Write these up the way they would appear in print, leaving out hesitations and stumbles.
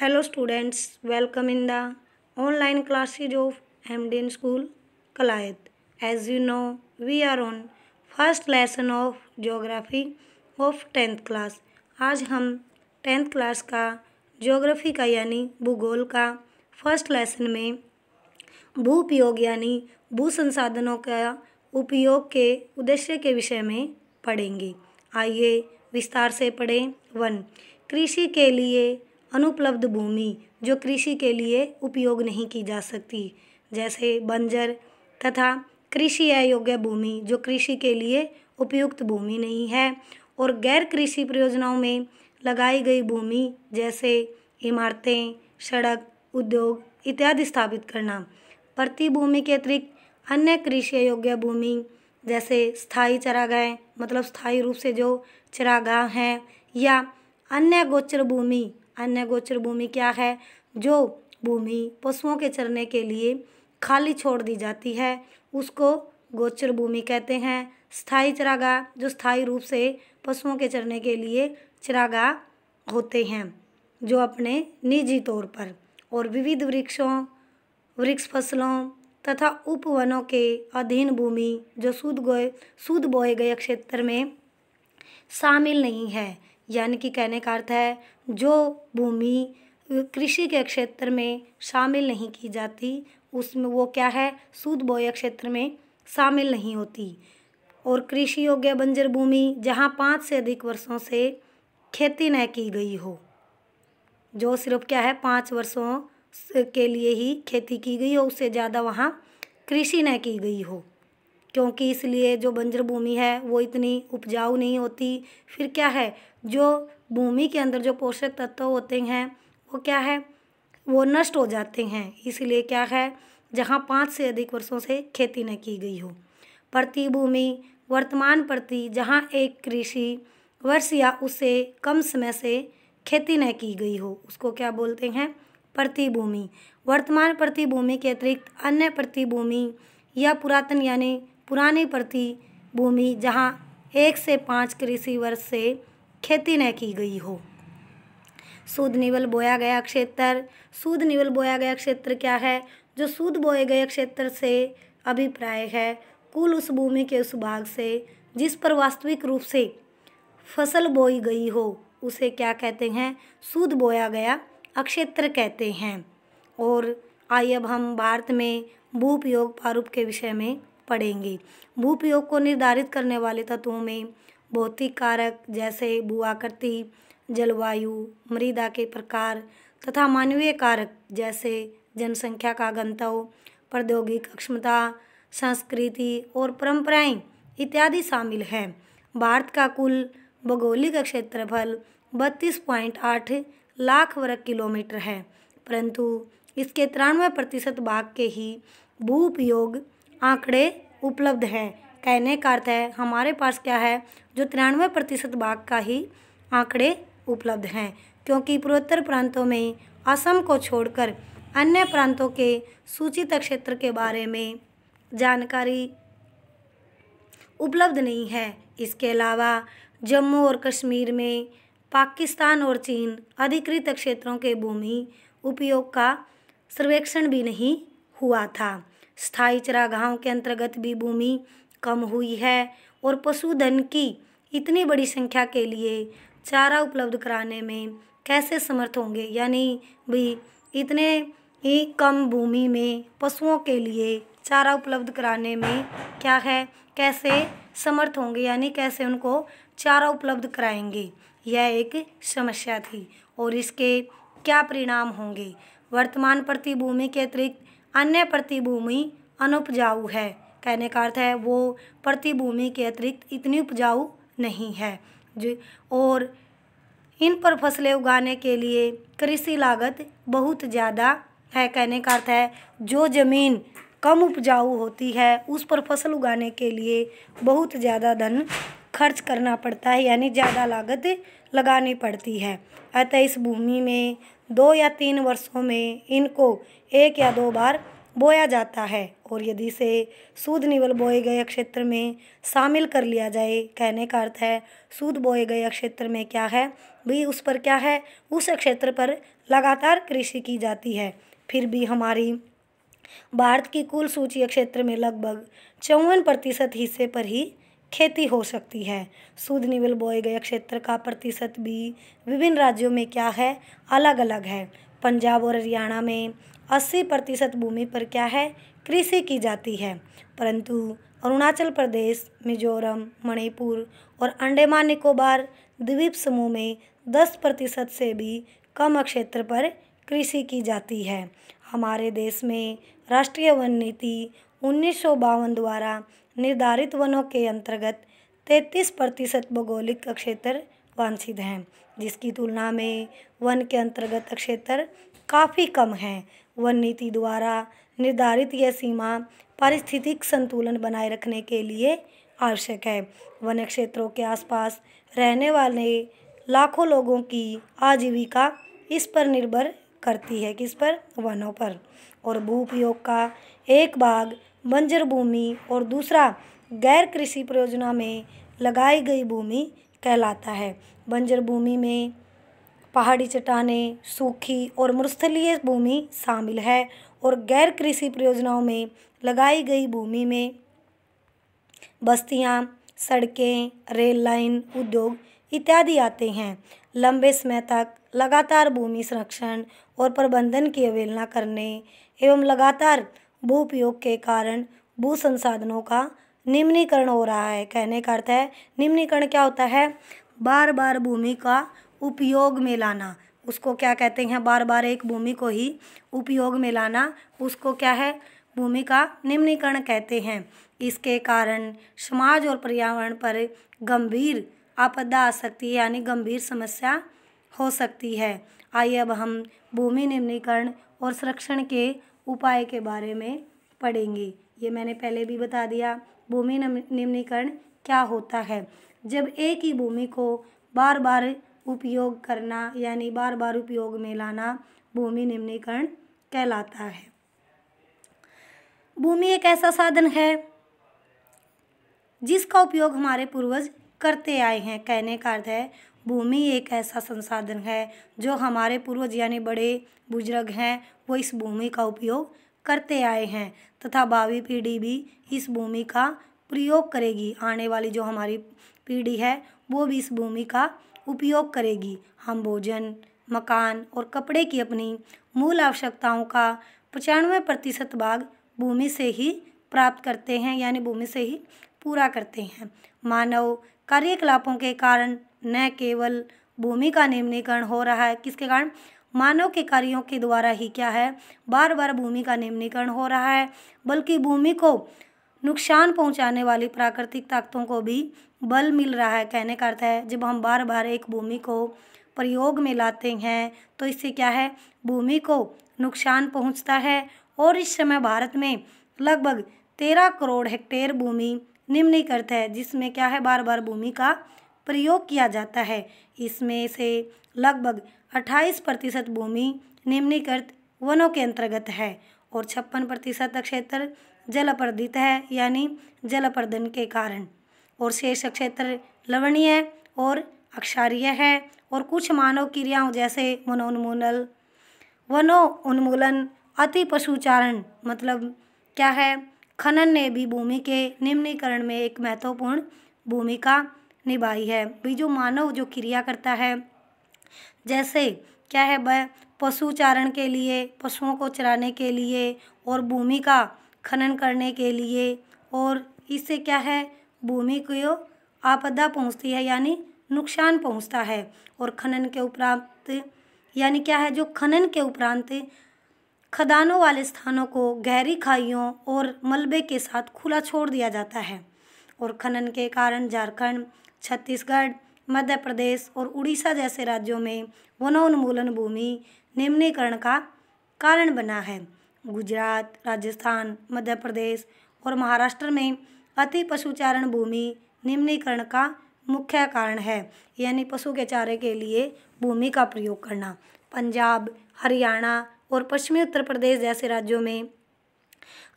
Hello students, welcome in the online classes of MDN School, Kalayat. As you know, we are on first lesson of Geography of 10th class. आज हम 10th class का geography का यानी भूगोल का first lesson में भू उपयोग यानी भू संसाधनों का उपयोग के उद्देश्य के विषय में पढ़ेंगे। आइए विस्तार से पढ़ें। 1. कृषि के लिए अनुपलब्ध भूमि जो कृषि के लिए उपयोग नहीं की जा सकती, जैसे बंजर, तथा कृषि अयोग्य भूमि जो कृषि के लिए उपयुक्त भूमि नहीं है, और गैर कृषि प्रयोजनों में लगाई गई भूमि जैसे इमारतें, सड़क, उद्योग इत्यादि स्थापित करना। प्रतिभूमि के अतिरिक्त अन्य कृषि योग्य भूमि जैसे स्थायी चरागाहें, मतलब स्थायी रूप से जो चरागाह हैं, या अन्य गोचर भूमि क्या है? जो भूमि पशुओं के चरने के लिए खाली छोड़ दी जाती है उसको गोचर भूमि कहते हैं। स्थायी चरागाह जो स्थायी रूप से पशुओं के चरने के लिए चरागाह होते हैं जो अपने निजी तौर पर, और विविध वृक्ष फसलों तथा उपवनों के अधीन भूमि जो शुद्ध बोए गए क्षेत्र में शामिल नहीं है। यानी कि कहने का अर्थ है जो भूमि कृषि के क्षेत्र में शामिल नहीं की जाती उसमें वो क्या है? शुद्ध बोए क्षेत्र में शामिल नहीं होती। और कृषि योग्य बंजर भूमि जहाँ 5 से अधिक वर्षों से खेती न की गई हो, जो सिर्फ क्या है 5 वर्षों के लिए ही खेती की गई हो, उससे ज़्यादा वहाँ कृषि न की गई हो, क्योंकि इसलिए जो बंजर भूमि है वो इतनी उपजाऊ नहीं होती। फिर क्या है, जो भूमि के अंदर जो पोषक तत्व होते हैं वो क्या है, वो नष्ट हो जाते हैं। इसलिए क्या है, जहाँ 5 से अधिक वर्षों से खेती न की गई हो। प्रतिभूमि वर्तमान प्रति जहाँ एक कृषि वर्ष या उससे कम समय से खेती न की गई हो उसको क्या बोलते हैं? प्रतिभूमि। वर्तमान प्रतिभूमि के अतिरिक्त अन्य प्रतिभूमि या पुरातन यानी पुरानी प्रतिभूमि जहाँ 1 से 5 कृषि वर्ष से खेती न की गई हो। शुद्ध निवल बोया गया क्षेत्र। शुद्ध निवल बोया गया क्षेत्र क्या है? जो शुद्ध बोए गए क्षेत्र से अभिप्राय है कुल उस भूमि के उस भाग से जिस पर वास्तविक रूप से फसल बोई गई हो उसे क्या कहते हैं? शुद्ध बोया गया क्षेत्र कहते हैं। और आइए अब हम भारत में भू उपयोग प्रारूप के विषय में पढ़ेंगे। भू उपयोग को निर्धारित करने वाले तत्वों में भौतिक कारक जैसे भू आकृति, जलवायु, मृदा के प्रकार तथा मानवीय कारक जैसे जनसंख्या का घनत्व, प्रौद्योगिक क्षमता, संस्कृति और परंपराएं इत्यादि शामिल हैं। भारत का कुल भौगोलिक क्षेत्रफल 32.8 लाख वर्ग किलोमीटर है, परंतु इसके 93% भाग के ही भू उपयोग आंकड़े उपलब्ध हैं। कहने का अर्थ है हमारे पास क्या है, जो 93% भाग का ही आंकड़े उपलब्ध हैं, क्योंकि पूर्वोत्तर प्रांतों में असम को छोड़कर अन्य प्रांतों के सूचित क्षेत्र के बारे में जानकारी उपलब्ध नहीं है। इसके अलावा जम्मू और कश्मीर में पाकिस्तान और चीन अधिकृत क्षेत्रों के भूमि उपयोग का सर्वेक्षण भी नहीं हुआ था। स्थायी चरागाहों के अंतर्गत भी भूमि कम हुई है, और पशुधन की इतनी बड़ी संख्या के लिए चारा उपलब्ध कराने में कैसे समर्थ होंगे? यानी भी इतने ही कम भूमि में पशुओं के लिए चारा उपलब्ध कराने में क्या है, कैसे समर्थ होंगे, यानी कैसे उनको चारा उपलब्ध कराएंगे? यह एक समस्या थी। और इसके क्या परिणाम होंगे? वर्तमान प्रतिभूमि के अतिरिक्त अन्य प्रतिभूमि अनुपजाऊ है। कहने का अर्थ है वो प्रतिभूमि के अतिरिक्त इतनी उपजाऊ नहीं है और इन पर फसलें उगाने के लिए कृषि लागत बहुत ज़्यादा है। कहने का अर्थ है जो ज़मीन कम उपजाऊ होती है उस पर फसल उगाने के लिए बहुत ज़्यादा धन खर्च करना पड़ता है, यानी ज़्यादा लागत लगानी पड़ती है। अतः इस भूमि में 2 या 3 वर्षों में इनको 1 या 2 बार बोया जाता है, और यदि इसे शुद्ध निवल बोए गए क्षेत्र में शामिल कर लिया जाए, कहने का अर्थ है शुद्ध बोए गए क्षेत्र में क्या है, भी उस पर क्या है, उस क्षेत्र पर लगातार कृषि की जाती है। फिर भी हमारी भारत की कुल सूचीय क्षेत्र में लगभग 54% हिस्से पर ही खेती हो सकती है। शुद्ध निवल बोए गए क्षेत्र का प्रतिशत भी विभिन्न राज्यों में क्या है, अलग अलग है। पंजाब और हरियाणा में 80% भूमि पर क्या है, कृषि की जाती है, परंतु अरुणाचल प्रदेश, मिजोरम, मणिपुर और अंडमान निकोबार द्वीप समूह में 10% से भी कम क्षेत्र पर कृषि की जाती है। हमारे देश में राष्ट्रीय वन नीति 1952 द्वारा निर्धारित वनों के अंतर्गत 33% भौगोलिक क्षेत्र वांछित हैं, जिसकी तुलना में वन के अंतर्गत क्षेत्र काफ़ी कम है। वन नीति द्वारा निर्धारित यह सीमा पारिस्थितिक संतुलन बनाए रखने के लिए आवश्यक है। वन क्षेत्रों के आसपास रहने वाले लाखों लोगों की आजीविका इस पर निर्भर करती है, किस पर, वनों पर। और भू उपयोग का एक भाग बंजर भूमि और दूसरा गैर कृषि परियोजना में लगाई गई भूमि कहलाता है। बंजर भूमि में पहाड़ी चट्टानें, सूखी और मरुस्थलीय भूमि शामिल है और गैर कृषि परियोजनाओं में लगाई गई भूमि में बस्तियां, सड़कें, रेल लाइन, उद्योग इत्यादि आते हैं। लंबे समय तक लगातार भूमि संरक्षण और प्रबंधन की अवहेलना करने एवं लगातार भू उपयोग के कारण भू संसाधनों का निम्नीकरण हो रहा है। कहने का अर्थ है, निम्नीकरण क्या होता है, बार बार भूमि का उपयोग में लाना, उसको क्या कहते हैं, बार बार एक भूमि को ही उपयोग में लाना, उसको क्या है, भूमि का निम्नीकरण कहते हैं। इसके कारण समाज और पर्यावरण पर गंभीर आपदा आ सकती है, यानी गंभीर समस्या हो सकती है। आइए अब हम भूमि निम्नीकरण और संरक्षण के उपाय के बारे में पढ़ेंगे। ये मैंने पहले भी बता दिया, भूमि निम्नीकरण क्या होता है। जब एक ही भूमि को बार बार उपयोग करना, यानी बार बार उपयोग में लाना, भूमि निम्नीकरण कहलाता है। भूमि एक ऐसा साधन है जिसका उपयोग हमारे पूर्वज करते आए हैं। कहने का अर्थ है, भूमि एक ऐसा संसाधन है जो हमारे पूर्वज यानी बड़े बुजुर्ग हैं, वो इस भूमि का उपयोग करते आए हैं तथा भावी पीढ़ी भी इस भूमि का प्रयोग करेगी। आने वाली जो हमारी पीढ़ी है वो भी इस भूमि का उपयोग करेगी। हम भोजन, मकान और कपड़े की अपनी मूल आवश्यकताओं का 95% भाग भूमि से ही प्राप्त करते हैं, यानी भूमि से ही पूरा करते हैं। मानव कार्यकलापों के कारण न केवल भूमि का निम्नीकरण हो रहा है, किसके कारण, मानव के कार्यों के द्वारा ही क्या है, बार बार भूमि का निम्नीकरण हो रहा है, बल्कि भूमि को नुकसान पहुंचाने वाली प्राकृतिक ताकतों को भी बल मिल रहा है। कहने का अर्थ है, जब हम बार बार एक भूमि को प्रयोग में लाते हैं तो इससे क्या है, भूमि को नुकसान पहुंचता है। और इस समय भारत में लगभग 13 करोड़ हेक्टेयर भूमि निम्नीकृत है, जिसमें क्या है, बार बार भूमि का प्रयोग किया जाता है। इसमें से लगभग 28% भूमि निम्नीकृत वनों के अंतर्गत है और 56% क्षेत्र जल अपर्दित है, यानी जल अपर्दन के कारण, और शेष क्षेत्र लवणीय और अक्षारीय है। और कुछ मानव क्रियाओं जैसे वनोन्मूलन, अति पशुचारण, मतलब क्या है, खनन ने भी भूमि के निम्नीकरण में एक महत्वपूर्ण भूमिका निभाई है। भी जो मानव जो क्रिया करता है, जैसे क्या है, वह पशुचारण के लिए, पशुओं को चराने के लिए और भूमि का खनन करने के लिए, और इससे क्या है, भूमि को आपदा पहुंचती है, यानी नुकसान पहुंचता है। और खनन के उपरांत, यानी क्या है, जो खनन के उपरांत खदानों वाले स्थानों को गहरी खाइयों और मलबे के साथ खुला छोड़ दिया जाता है। और खनन के कारण झारखंड, छत्तीसगढ़, मध्य प्रदेश और उड़ीसा जैसे राज्यों में वनोन्मूलन भूमि निम्नीकरण का कारण बना है। गुजरात, राजस्थान, मध्य प्रदेश और महाराष्ट्र में अति पशुचारण भूमि निम्नीकरण का मुख्य कारण है, यानी पशु के चारे के लिए भूमि का प्रयोग करना। पंजाब, हरियाणा और पश्चिमी उत्तर प्रदेश जैसे राज्यों में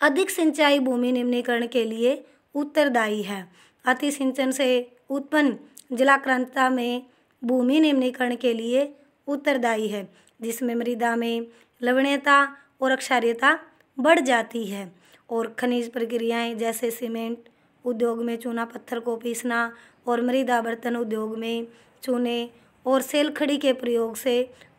अधिक सिंचाई भूमि निम्नीकरण के लिए उत्तरदायी है। अति सिंचन से उत्पन्न जलाक्रांता में भूमि निम्नीकरण के लिए उत्तरदायी है, जिसमें मृदा में लवणीयता और क्षारीयता बढ़ जाती है। और खनिज प्रक्रियाएं जैसे सीमेंट उद्योग में चूना पत्थर को पीसना और मृदा बर्तन उद्योग में चूने और सेल खड़ी के प्रयोग से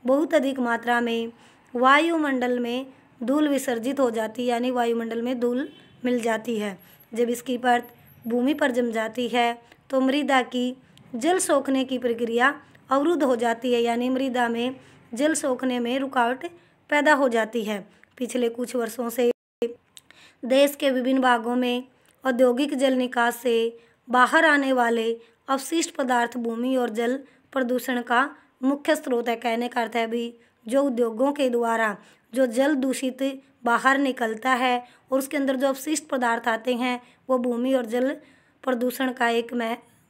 बहुत अधिक मात्रा में वायुमंडल में धूल विसर्जित हो जाती है, यानी वायुमंडल में धूल मिल जाती है। जब इसकी परत भूमि पर जम जाती है तो मृदा की जल सोखने की प्रक्रिया अवरुद्ध हो जाती है, यानी मृदा में जल सोखने में रुकावट पैदा हो जाती है। पिछले कुछ वर्षों से देश के विभिन्न भागों में औद्योगिक जल निकास से बाहर आने वाले अवशिष्ट पदार्थ भूमि और जल प्रदूषण का मुख्य स्रोत है। कहने का अर्थ है भी जो उद्योगों के द्वारा जो जल दूषित बाहर निकलता है और उसके अंदर जो अवशिष्ट पदार्थ आते हैं वो भूमि और जल प्रदूषण का एक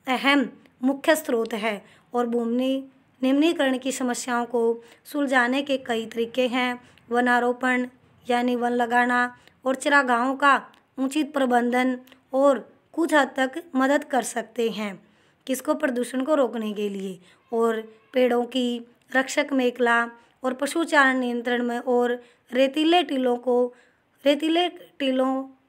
अहम मुख्य स्रोत है। और भूमि निम्नीकरण की समस्याओं को सुलझाने के कई तरीके हैं। वनारोपण यानी वन लगाना और चरागाहों का उचित प्रबंधन और कुछ हद तक मदद कर सकते हैं किसको, प्रदूषण को रोकने के लिए। और पेड़ों की रक्षक मेखला और पशुचारण नियंत्रण में और रेतीले टीलों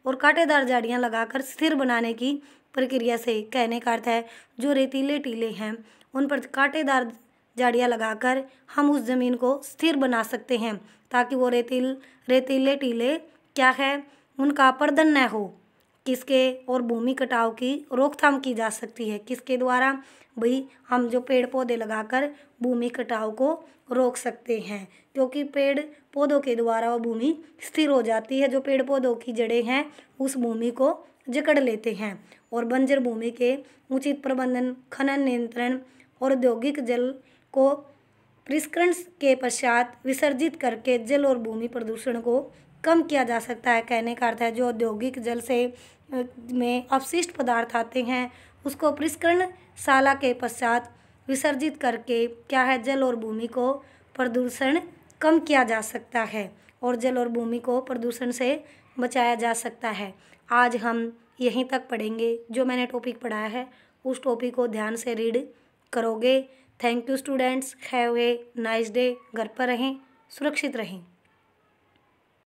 और कांटेदार झाड़ियाँ लगाकर स्थिर बनाने की प्रक्रिया से, कहने का अर्थ है जो रेतीले टीले हैं उन पर कांटेदार झाड़ियाँ लगाकर हम उस ज़मीन को स्थिर बना सकते हैं ताकि वो रेतीले टीले क्या है उनका अपरदन न हो। किसके, और भूमि कटाव की रोकथाम की जा सकती है किसके द्वारा, भाई हम जो पेड़ पौधे लगाकर भूमि कटाव को रोक सकते हैं, क्योंकि पेड़ पौधों के द्वारा वो भूमि स्थिर हो जाती है। जो पेड़ पौधों की जड़ें हैं उस भूमि को जकड़ लेते हैं। और बंजर भूमि के उचित प्रबंधन, खनन नियंत्रण और औद्योगिक जल को परिष्करण के पश्चात विसर्जित करके जल और भूमि प्रदूषण को कम किया जा सकता है। कहने का अर्थ है जो औद्योगिक जल से में अवशिष्ट पदार्थ आते हैं उसको परिष्करणशाला के पश्चात विसर्जित करके क्या है जल और भूमि को प्रदूषण कम किया जा सकता है और जल और भूमि को प्रदूषण से बचाया जा सकता है। आज हम यहीं तक पढ़ेंगे। जो मैंने टॉपिक पढ़ाया है उस टॉपिक को ध्यान से रीड करोगे। Thank you students, have a nice day. घर पर रहें, सुरक्षित रहें।